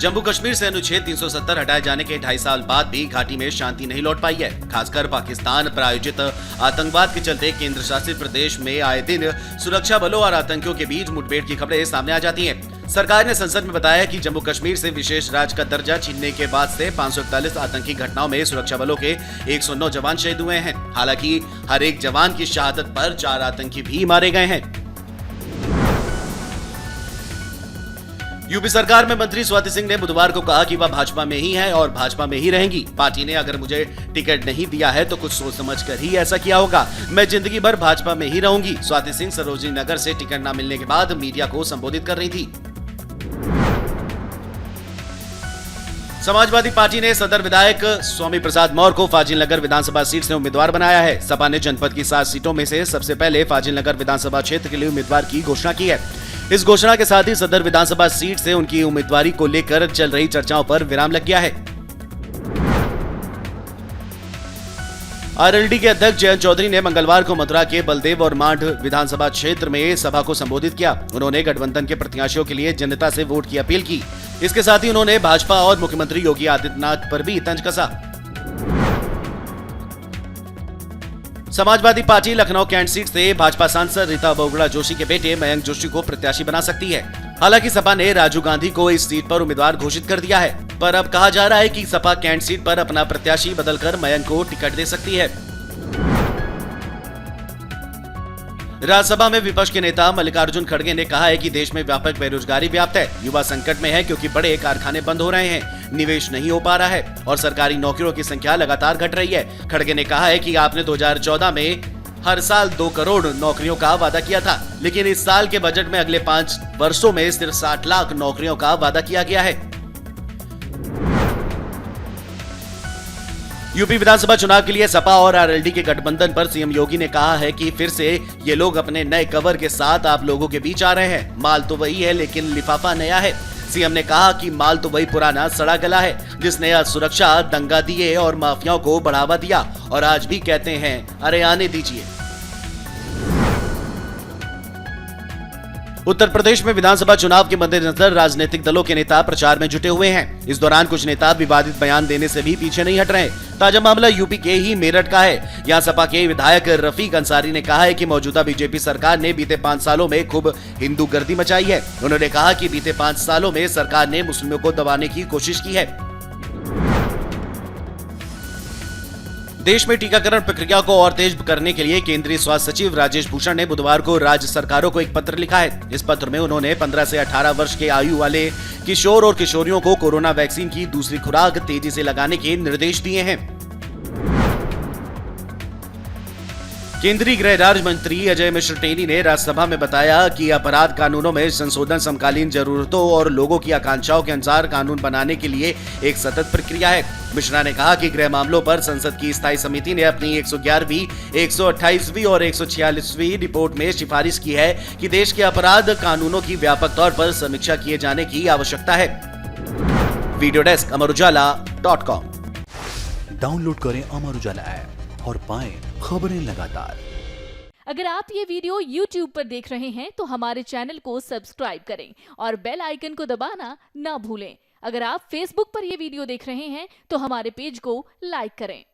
जम्मू कश्मीर से अनुच्छेद 370 हटाए जाने के 2.5 साल बाद भी घाटी में शांति नहीं लौट पाई है। खासकर पाकिस्तान प्रायोजित आतंकवाद के चलते केंद्र शासित प्रदेश में आए दिन सुरक्षा बलों और आतंकियों के बीच मुठभेड़ की खबरें सामने आ जाती हैं। सरकार ने संसद में बताया कि जम्मू कश्मीर से विशेष राज्य का दर्जा छीनने के बाद से 541 आतंकी घटनाओं में सुरक्षा बलों के 109 जवान शहीद हुए हैं। हालांकि हर एक जवान की शहादत पर 4 आतंकी भी मारे गए हैं। यूपी सरकार में मंत्री स्वाति सिंह ने बुधवार को कहा कि वह भाजपा में ही है और भाजपा में ही रहेंगी। पार्टी ने अगर मुझे टिकट नहीं दिया है तो कुछ सोच समझ कर ही ऐसा किया होगा। मैं जिंदगी भर भाजपा में ही रहूंगी। स्वाति सिंह सरोजनी नगर से टिकट न मिलने के बाद मीडिया को संबोधित कर रही थी। समाजवादी पार्टी ने सदर विधायक स्वामी प्रसाद मौर्य को फाजिल नगर विधानसभा सीट से उम्मीदवार बनाया है। सपा ने जनपद की 7 सीटों में से सबसे पहले फाजिल नगर विधानसभा क्षेत्र के लिए उम्मीदवार की घोषणा की है। इस घोषणा के साथ ही सदर विधानसभा सीट से उनकी उम्मीदवारी को लेकर चल रही चर्चाओं पर विराम लग गया है। आरएलडी के अध्यक्ष जयंत चौधरी ने मंगलवार को मथुरा के बलदेव और मांड विधानसभा क्षेत्र में सभा को संबोधित किया। उन्होंने गठबंधन के प्रत्याशियों के लिए जनता से वोट की अपील की। इसके साथ ही उन्होंने भाजपा और मुख्यमंत्री योगी आदित्यनाथ पर भी तंज कसा। Samajwadi party Lucknow cantt seat से भाजपा सांसद रीता बहुगुणा जोशी के बेटे मयंक जोशी को प्रत्याशी बना सकती है। हालांकि सपा ने राजू गांधी को इस सीट पर उम्मीदवार घोषित कर दिया है, पर अब कहा जा रहा है कि सपा कैंट सीट पर अपना प्रत्याशी बदलकर मयंक को टिकट दे सकती है। राज्यसभा में विपक्ष के नेता मल्लिकार्जुन खड़गे ने कहा है कि देश में व्यापक बेरोजगारी व्याप्त है। युवा संकट में है क्योंकि बड़े कारखाने बंद हो रहे हैं, निवेश नहीं हो पा रहा है और सरकारी नौकरियों की संख्या लगातार घट रही है। खड़गे ने कहा है कि आपने 2014 में हर साल 2 करोड़ नौकरियों का वादा किया था, लेकिन इस साल के बजट में अगले 5 वर्षों में सिर्फ 60 लाख नौकरियों का वादा किया गया है। यूपी विधानसभा चुनाव के लिए सपा और आरएलडी के गठबंधन पर सीएम योगी ने कहा है कि फिर से ये लोग अपने नए कवर के साथ आप लोगों के बीच आ रहे हैं। माल तो वही है लेकिन लिफाफा नया है। सीएम ने कहा कि माल तो वही पुराना सड़ा गला है जिसने असुरक्षा, दंगा दिए और माफियाओं को बढ़ावा दिया और आज भी कहते हैं अरे आने दीजिए। उत्तर प्रदेश में विधानसभा चुनाव के मद्देनजर राजनीतिक दलों के नेता प्रचार में जुटे हुए हैं। इस दौरान कुछ नेता विवादित बयान देने से भी पीछे नहीं हट रहे। ताजा मामला यूपी के ही मेरठ का है। यहाँ सपा के विधायक रफीक अंसारी ने कहा है कि मौजूदा बीजेपी सरकार ने बीते 5 सालों में खूब हिंदू गर्दी मचाई है। उन्होंने कहा कि बीते 5 सालों में सरकार ने मुस्लिमों को दबाने की कोशिश की है। देश में टीकाकरण प्रक्रिया को और तेज करने के लिए केंद्रीय स्वास्थ्य सचिव राजेश भूषण ने बुधवार को राज्य सरकारों को एक पत्र लिखा है। इस पत्र में उन्होंने 15 से 18 वर्ष के आयु वाले किशोर और किशोरियों को कोरोना वैक्सीन की दूसरी खुराक तेजी से लगाने के निर्देश दिए हैं। केंद्रीय गृह राज्य मंत्री अजय मिश्र टेनी ने राज्यसभा में बताया कि अपराध कानूनों में संशोधन समकालीन जरूरतों और लोगों की आकांक्षाओं के अनुसार कानून बनाने के लिए एक सतत प्रक्रिया है। मिश्रा ने कहा कि गृह मामलों पर संसद की स्थायी समिति ने अपनी 111वीं, 128वीं और 146वीं रिपोर्ट में सिफारिश की है कि देश के अपराध कानूनों की व्यापक तौर पर समीक्षा किए जाने की आवश्यकता है। Video desk amarujala.com। डाउनलोड करें अमर उजाला ऐप और पाएं खबरें लगातार। अगर आप ये वीडियो YouTube पर देख रहे हैं तो हमारे चैनल को सब्सक्राइब करें और बेल आइकन को दबाना ना भूलें। अगर आप Facebook पर ये वीडियो देख रहे हैं तो हमारे पेज को लाइक करें।